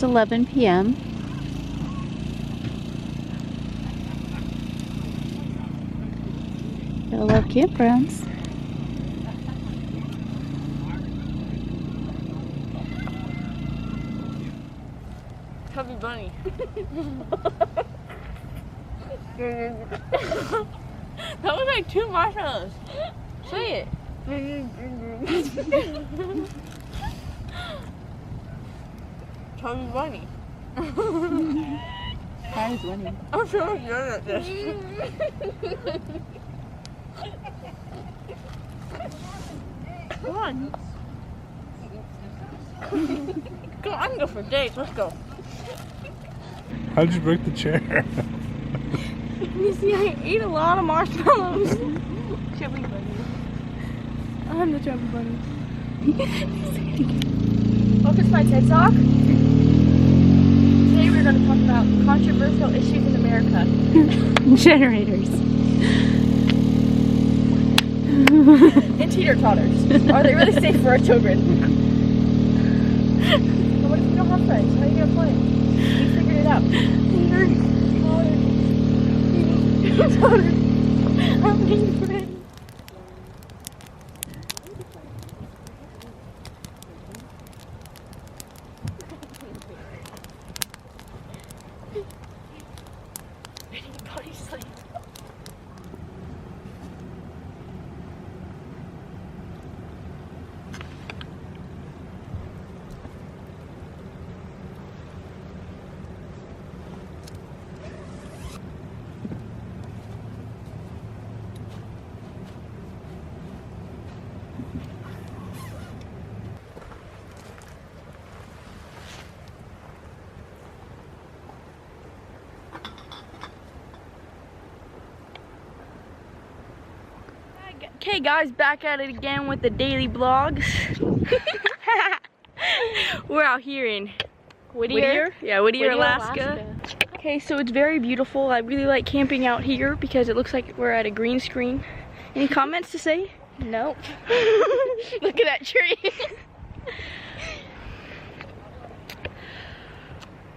It's 11 p.m. I love campgrounds. Chubby bunny. That was like 2 marshmallows. Say it. Chubby bunny. Hi, is winning. I'm so good at this. Come on. Come on, I can go for days. Let's go. How'd you break the chair? You see, I ate a lot of marshmallows. Chubby bunny. I'm the chubby bunny. Focus my TED Talk. Today we're going to talk about controversial issues in America. Generators. And teeter-totters. Are they really safe for our children? But what if you don't have friends? How are you going to play? You figured it out. Teeter-totter. How many friends? Body sleep. Okay guys, back at it again with the daily vlogs. We're out here in Whittier? Yeah, Whittier, Alaska. Okay, so it's very beautiful. I really like camping out here because it looks like we're at a green screen. Any comments to say? Nope. Look at that tree.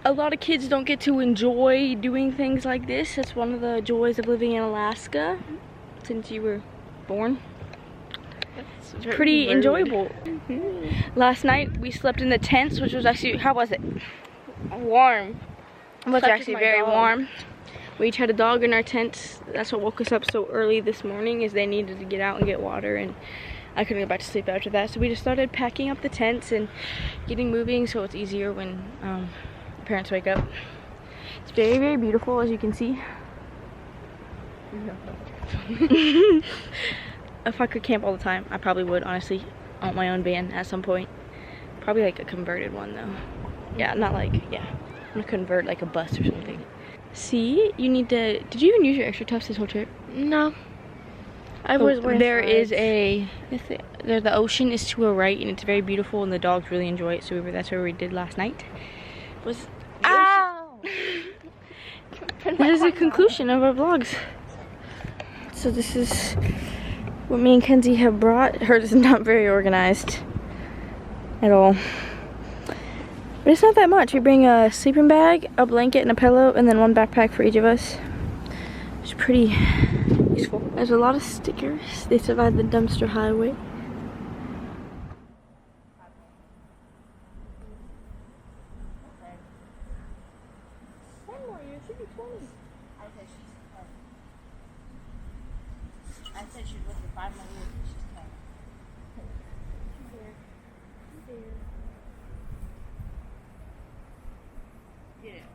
A lot of kids don't get to enjoy doing things like this. It's one of the joys of living in Alaska since you were born. It's pretty enjoyable. Last night we slept in the tents, which was actually, how was it? Warm. It was actually very warm. We each had a dog in our tents. That's what woke us up so early this morning, is they needed to get out and get water, and I couldn't go back to sleep after that. So we just started packing up the tents and getting moving so it's easier when parents wake up. It's very, very beautiful, as you can see. If I could camp all the time, I probably would, honestly. I want my own van at some point. Probably like a converted one though. Yeah, not like, yeah. I'm gonna convert like a bus or something. See, you need to, did you even use your extra tufts this whole trip? No. I was wearing there slides. Is a, the ocean is to a right and it's very beautiful and the dogs really enjoy it. So that's what we did last night. Was ow! That is the conclusion of our vlogs. So this is what me and Kenzie have brought. Hers is not very organized at all. But it's not that much. We bring a sleeping bag, a blanket, and a pillow, and then one backpack for each of us. It's pretty useful. There's a lot of stickers. They survived the dumpster highway. I said she'd live for 5 more years, but she's 10. Get it.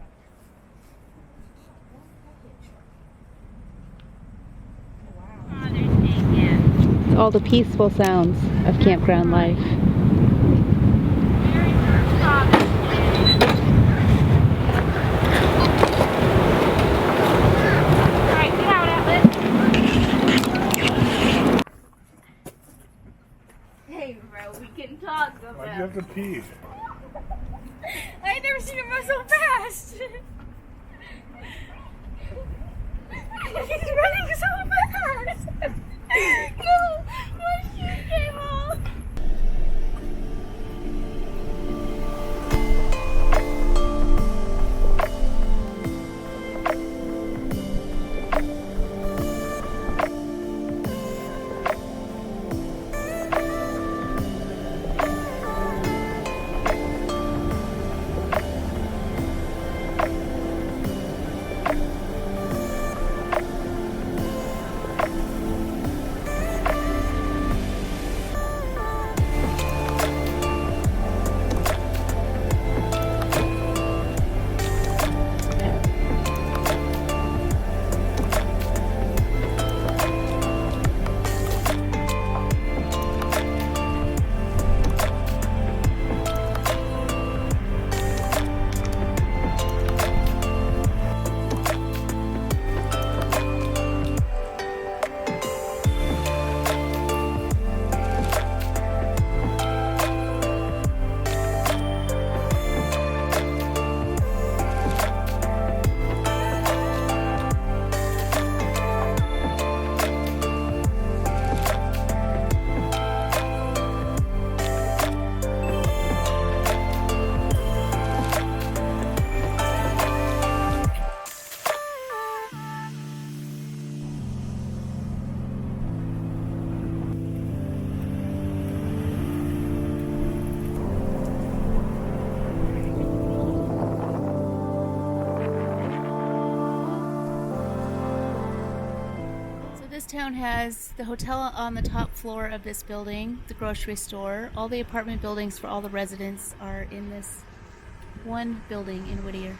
It's all the peaceful sounds of campground life. Why'd you have to pee? I ain't never seen him run so fast. He's running so fast. No, my shoe came off. town has the hotel on the top floor of this building, the grocery store. All the apartment buildings for all the residents are in this one building in Whittier.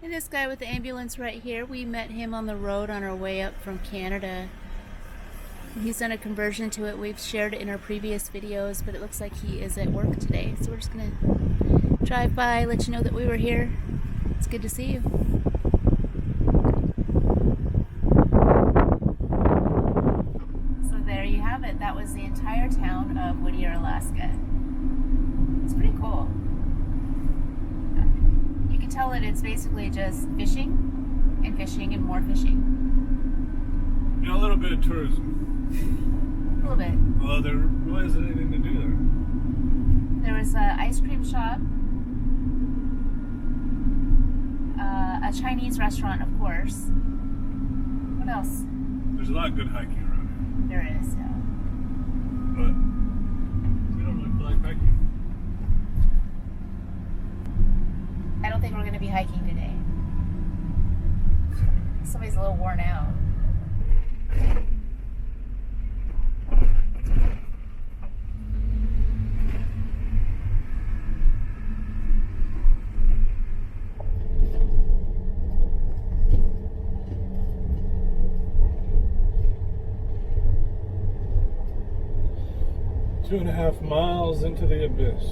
And this guy with the ambulance right here, we met him on the road on our way up from Canada. He's done a conversion to it. We've shared it in our previous videos, but it looks like he is at work today. So we're just gonna drive by, let you know that we were here. It's good to see you. So there you have it. That was the entire town of Whittier, Alaska. It's pretty cool. You can tell that it's basically just fishing and more fishing. Yeah, a little bit of tourism. A little bit. Well, there really isn't anything to do there. There was an ice cream shop, a Chinese restaurant, of course. What else? There's a lot of good hiking around There is, yeah. here. But we don't really feel like hiking. I don't think we're going to be hiking today. Somebody's a little worn out. 2.5 miles into the abyss.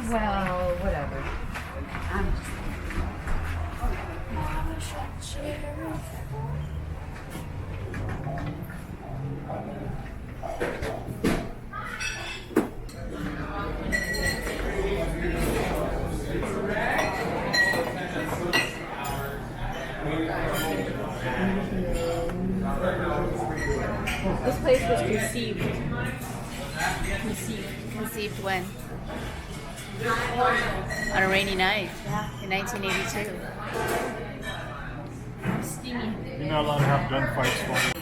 Well, whatever. I'm This place was conceived. conceived when? On a rainy night. Yeah. In 1982. Steamy. You're not allowed to have gunfights for it.